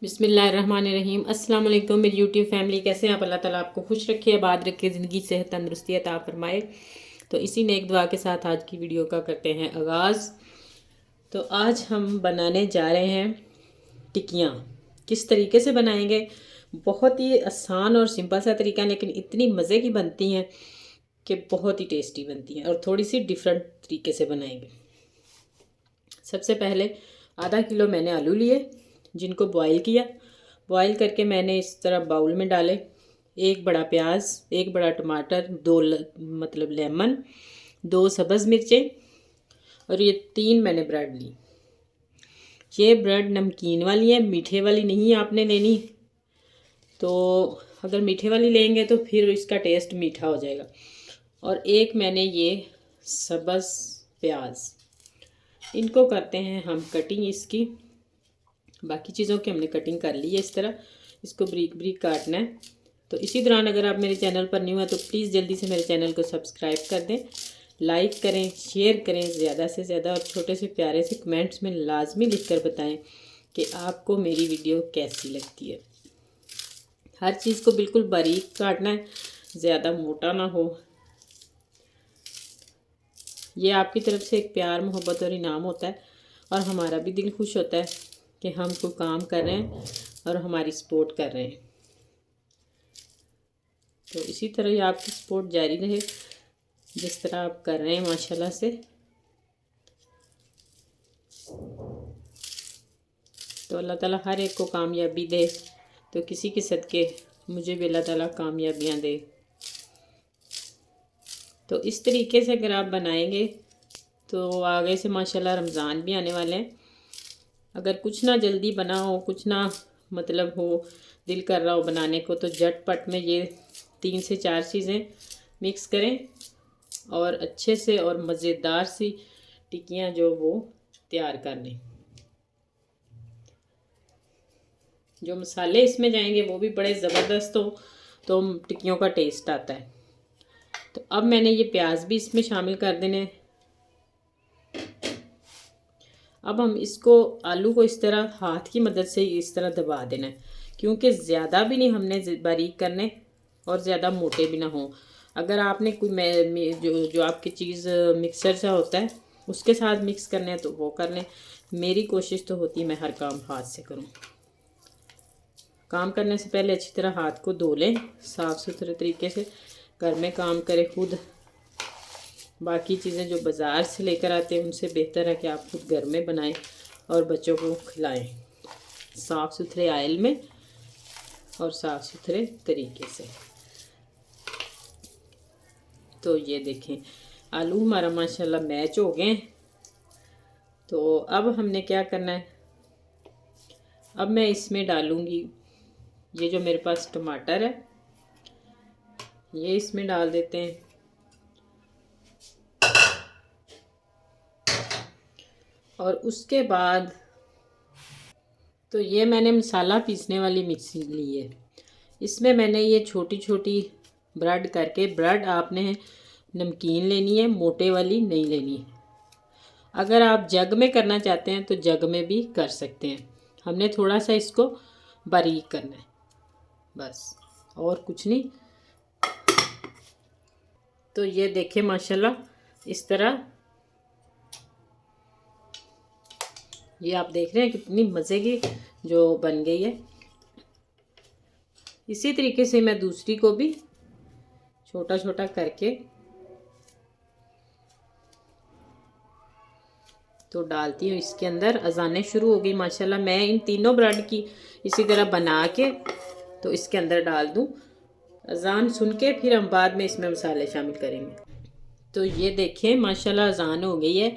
बिस्मिल्लाहिर्रहमानिर्रहीम। अस्सलाम वालेकुम मेरी यूट्यूब फैमिली, कैसे हैं आप? अल्लाह ताला आपको खुश रखे, आबाद रखे, ज़िंदगी सेहत तंदुरुस्ती अता फरमाए। तो इसी नेक दुआ के साथ आज की वीडियो का करते हैं आगाज़। तो आज हम बनाने जा रहे हैं टिक्कियाँ। किस तरीके से बनाएंगे? बहुत ही आसान और सिंपल सा तरीका है, लेकिन इतनी मज़े की बनती हैं कि बहुत ही टेस्टी बनती हैं, और थोड़ी सी डिफरेंट तरीके से बनाएंगे। सबसे पहले आधा किलो मैंने आलू लिए, जिनको बॉईल किया। बॉईल करके मैंने इस तरह बाउल में डाले। एक बड़ा प्याज, एक बड़ा टमाटर, दो मतलब लेमन, दो सब्ज़ मिर्चें, और ये 3 मैंने ब्रेड ली। ये ब्रेड नमकीन वाली है, मीठे वाली नहीं आपने लेनी। तो अगर मीठे वाली लेंगे तो फिर इसका टेस्ट मीठा हो जाएगा। और एक मैंने ये सब्ज़ प्याज, इनको करते हैं हम कटिंग इसकी। बाकी चीज़ों की हमने कटिंग कर ली है इस तरह। इसको ब्रीक ब्रीक काटना है। तो इसी दौरान अगर आप मेरे चैनल पर न्यू हैं तो प्लीज़ जल्दी से मेरे चैनल को सब्सक्राइब कर दें, लाइक करें, शेयर करें ज़्यादा से ज़्यादा, और छोटे से प्यारे से कमेंट्स में लाजमी लिख कर बताएँ कि आपको मेरी वीडियो कैसी लगती है। हर चीज़ को बिल्कुल बारीक काटना है, ज़्यादा मोटा ना हो। ये आपकी तरफ से एक प्यार, मोहब्बत और इनाम होता है, और हमारा भी दिल खुश होता है कि हम कोई काम कर रहे हैं और हमारी सपोर्ट कर रहे हैं। तो इसी तरह ही आपकी सपोर्ट जारी रहे, जिस तरह आप कर रहे हैं माशाल्लाह से। तो अल्लाह ताला हर एक को कामयाबी दे, तो किसी के सदके मुझे भी अल्लाह ताला कामयाबियाँ दे। तो इस तरीके से अगर आप बनाएंगे तो आगे से माशाल्लाह रमज़ान भी आने वाले हैं। अगर कुछ ना जल्दी बना हो, कुछ ना मतलब हो, दिल कर रहा हो बनाने को, तो झटपट में ये 3 से 4 चीज़ें मिक्स करें और अच्छे से और मज़ेदार सी टिक्कियाँ जो वो तैयार कर लें। जो मसाले इसमें जाएंगे वो भी बड़े ज़बरदस्त हो, तो टिक्कियों का टेस्ट आता है। तो अब मैंने ये प्याज भी इसमें शामिल कर देने। अब हम इसको, आलू को इस तरह हाथ की मदद से इस तरह दबा देना है, क्योंकि ज़्यादा भी नहीं हमने बारीक करने और ज़्यादा मोटे भी ना हो। अगर आपने कोई जो आपकी चीज़ मिक्सर सा होता है उसके साथ मिक्स करने हैं तो वो कर लें। मेरी कोशिश तो होती है मैं हर काम हाथ से करूं। काम करने से पहले अच्छी तरह हाथ को धो लें, साफ़ सुथरे तरीके से। घर में काम करें खुद, बाकी चीज़ें जो बाज़ार से लेकर आते हैं उनसे बेहतर है कि आप खुद घर में बनाएं और बच्चों को खिलाएं, साफ़ सुथरे आयल में और साफ़ सुथरे तरीके से। तो ये देखें आलू हमारा माशाल्लाह मैच हो गए। तो अब हमने क्या करना है, अब मैं इसमें डालूँगी ये जो मेरे पास टमाटर है, ये इसमें डाल देते हैं। और उसके बाद तो ये मैंने मसाला पीसने वाली मिक्सी ली है। इसमें मैंने ये छोटी छोटी ब्रेड करके, ब्रेड आपने नमकीन लेनी है, मोटे वाली नहीं लेनी है। अगर आप जग में करना चाहते हैं तो जग में भी कर सकते हैं। हमने थोड़ा सा इसको बारीक करना है बस, और कुछ नहीं। तो ये देखें माशाल्लाह इस तरह, ये आप देख रहे हैं कितनी मज़े की जो बन गई है। इसी तरीके से मैं दूसरी को भी छोटा छोटा करके तो डालती हूँ इसके अंदर। अजानें शुरू हो गई माशाल्लाह। मैं इन तीनों ब्रेड की इसी तरह बना के तो इसके अंदर डाल दूँ। अजान सुन के फिर हम बाद में इसमें मसाले शामिल करेंगे। तो ये देखें माशाल्लाह अजान हो गई है।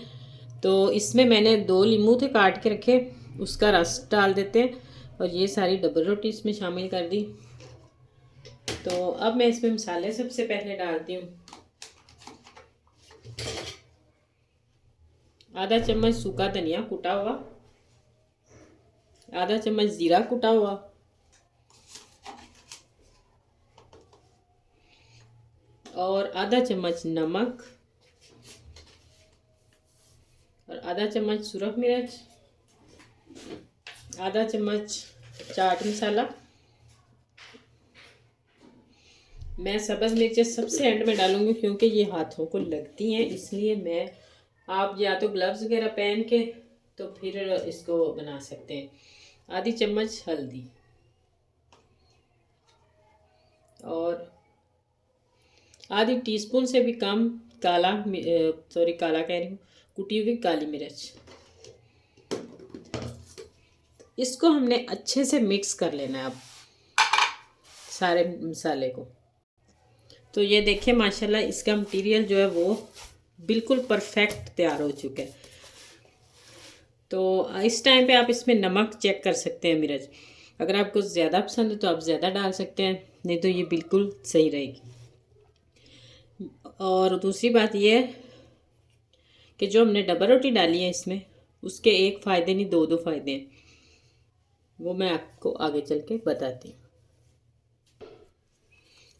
तो इसमें मैंने 2 नींबू थे काट के रखे, उसका रस डाल देते हैं। और ये सारी डबल रोटी इसमें शामिल कर दी। तो अब मैं इसमें मसाले सबसे पहले डालती हूँ। आधा चम्मच सूखा धनिया कुटा हुआ, आधा चम्मच जीरा कुटा हुआ, और आधा चम्मच नमक, और आधा चम्मच सुरख मिर्च, आधा चम्मच चाट मसाला। मैं सब्ज़ मिर्चें सबसे एंड में डालूंगी क्योंकि ये हाथों को लगती हैं, इसलिए मैं, आप या तो ग्लव्स वगैरह पहन के तो फिर इसको बना सकते हैं। आधी चम्मच हल्दी और आधी टीस्पून से भी कम काला काला कह रही हूँ, कुटी हुई काली मिर्च। इसको हमने अच्छे से मिक्स कर लेना है अब सारे मसाले को। तो ये देखिए माशाल्लाह इसका मटेरियल जो है वो बिल्कुल परफेक्ट तैयार हो चुका है। तो इस टाइम पे आप इसमें नमक चेक कर सकते हैं मिर्च, अगर आपको ज़्यादा पसंद है तो आप ज़्यादा डाल सकते हैं, नहीं तो ये बिल्कुल सही रहेगी। और दूसरी बात ये है कि जो हमने डबल रोटी डाली है इसमें, उसके एक फ़ायदे नहीं दो फ़ायदे हैं, वो मैं आपको आगे चल के बताती हूँ।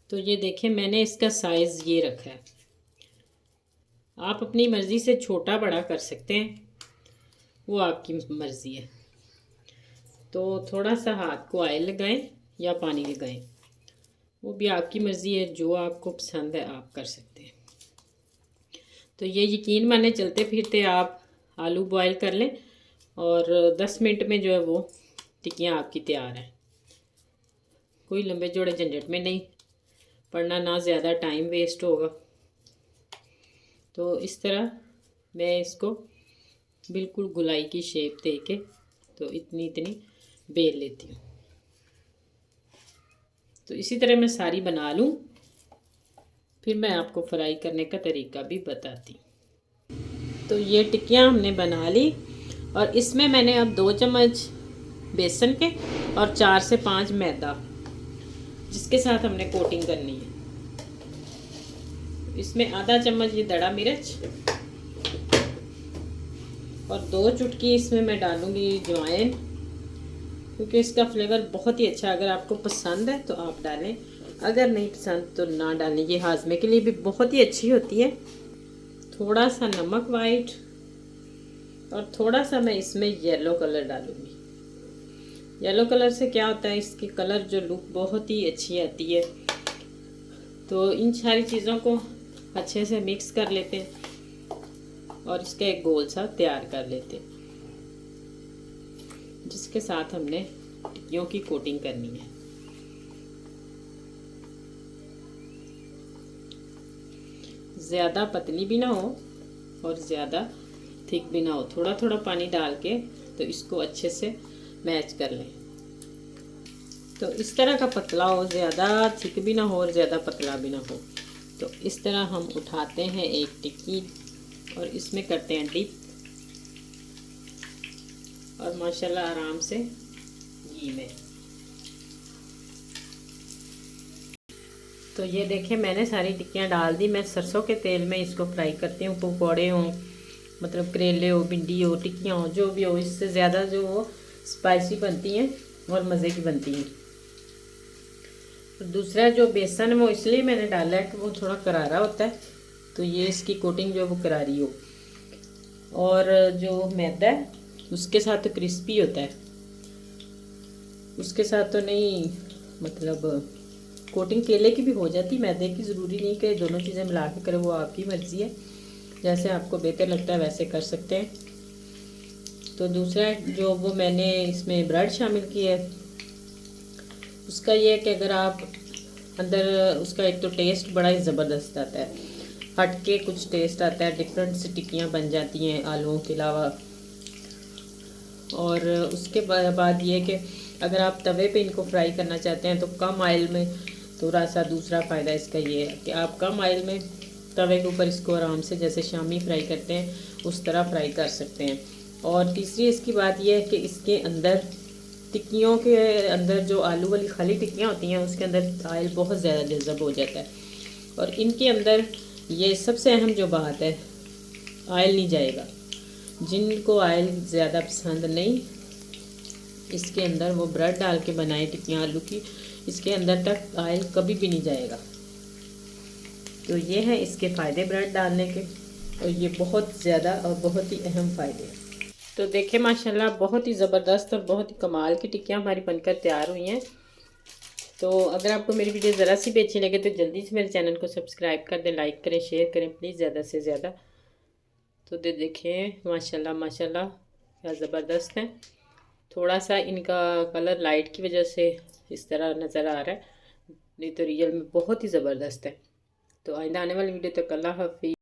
तो ये देखिए मैंने इसका साइज़ ये रखा है, आप अपनी मर्ज़ी से छोटा बड़ा कर सकते हैं, वो आपकी मर्ज़ी है। तो थोड़ा सा हाथ को ऑयल लगाएं या पानी लगाएं, वो भी आपकी मर्ज़ी है, जो आपको पसंद है आप कर सकते हैं। तो ये यकीन माने चलते फिरते आप आलू बॉईल कर लें और 10 मिनट में जो है वो टिक्कियाँ आपकी तैयार हैं। कोई लंबे जोड़े झंझट में नहीं पड़ना, ना ज़्यादा टाइम वेस्ट होगा। तो इस तरह मैं इसको बिल्कुल गोलाई की शेप दे के तो इतनी बेल लेती हूँ। तो इसी तरह मैं सारी बना लूँ, फिर मैं आपको फ्राई करने का तरीका भी बताती हूँ। तो ये टिक्कियाँ हमने बना ली और इसमें मैंने अब 2 चम्मच बेसन के और 4 से 5 मैदा, जिसके साथ हमने कोटिंग करनी है। इसमें आधा चम्मच ये दड़ा मिर्च और 2 चुटकी इसमें मैं डालूँगी अजवाइन, क्योंकि इसका फ्लेवर बहुत ही अच्छा, अगर आपको पसंद है तो आप डालें, अगर नहीं पसंद तो ना डालें। ये हाजमे के लिए भी बहुत ही अच्छी होती है। थोड़ा सा नमक वाइट और थोड़ा सा मैं इसमें येलो कलर डालूँगी। येलो कलर से क्या होता है, इसकी कलर जो लुक बहुत ही अच्छी आती है। तो इन सारी चीज़ों को अच्छे से मिक्स कर लेते हैं और इसका एक गोल सा तैयार कर लेते हैं, जिसके साथ हमने टिक्कियों की कोटिंग करनी है। ज़्यादा पतली भी ना हो और ज़्यादा थिक भी ना हो, थोड़ा थोड़ा पानी डाल के तो इसको अच्छे से मैच कर लें। तो इस तरह का पतला हो, ज़्यादा थिक भी ना हो और ज़्यादा पतला भी ना हो। तो इस तरह हम उठाते हैं एक टिक्की और इसमें करते हैं डिप और माशाल्लाह आराम से घी में। तो ये देखिए मैंने सारी टिक्कियाँ डाल दी। मैं सरसों के तेल में इसको फ्राई करती हूँ, पकौड़े हों, मतलब करेले हो, भिंडी हो, टिक्कियाँ हो, जो भी हो, इससे ज़्यादा जो वो स्पाइसी बनती हैं और मज़े की बनती हैं। तो दूसरा जो बेसन है वो इसलिए मैंने डाला है कि वो थोड़ा करारा होता है, तो ये इसकी कोटिंग जो है वो करारी हो। और जो मैदा है उसके साथ तो क्रिस्पी होता है, उसके साथ तो नहीं, मतलब कोटिंग केले की भी हो जाती, मैदे की ज़रूरी नहीं कि दोनों चीज़ें मिला के करें, वो आपकी मर्ज़ी है, जैसे आपको बेहतर लगता है वैसे कर सकते हैं। तो दूसरा जो वो मैंने इसमें ब्रेड शामिल किया है, उसका ये है कि अगर आप अंदर उसका एक तो टेस्ट बड़ा ही ज़बरदस्त आता है, हट के कुछ टेस्ट आता है, डिफरेंट सी टिक्कियाँ बन जाती हैं आलूओं के अलावा। और उसके बाद ये कि अगर आप तवे पे इनको फ्राई करना चाहते हैं तो कम ऑयल में, थोड़ा सा दूसरा फ़ायदा इसका ये है कि आप कम ऑयल में तवे के ऊपर इसको आराम से जैसे शामी फ्राई करते हैं उस तरह फ्राई कर सकते हैं। और तीसरी इसकी बात यह है कि इसके अंदर, टिक्कियों के अंदर जो आलू वाली खाली टिक्कियाँ होती हैं उसके अंदर ऑयल बहुत ज़्यादा जज़ब हो जाता है, और इनके अंदर ये सबसे अहम जो बात है, ऑयल नहीं जाएगा। जिनको ऑयल ज़्यादा पसंद नहीं, इसके अंदर वो ब्रेड डाल के बनाए टिक्कियाँ आलू की, इसके अंदर तक ऑयल कभी भी नहीं जाएगा। तो ये है इसके फ़ायदे ब्रेड डालने के, और ये बहुत ज़्यादा और बहुत ही अहम फ़ायदे हैं। तो देखें माशाल्लाह बहुत ही ज़बरदस्त और बहुत ही कमाल की टिक्कियाँ हमारी बनकर तैयार हुई हैं। तो अगर आपको मेरी वीडियो ज़रा सी भी अच्छी लगे तो जल्दी से मेरे चैनल को सब्सक्राइब कर दें, लाइक करें, शेयर करें प्लीज़ ज़्यादा से ज़्यादा। तो देखें माशाल्लाह माशाल्लाह क्या ज़बरदस्त है। थोड़ा सा इनका कलर लाइट की वजह से इस तरह नज़र आ रहा है, नहीं तो रियल में बहुत ही ज़बरदस्त है। तो आइंदा आने वाली वीडियो तक अल्लाह हाफ़िज़।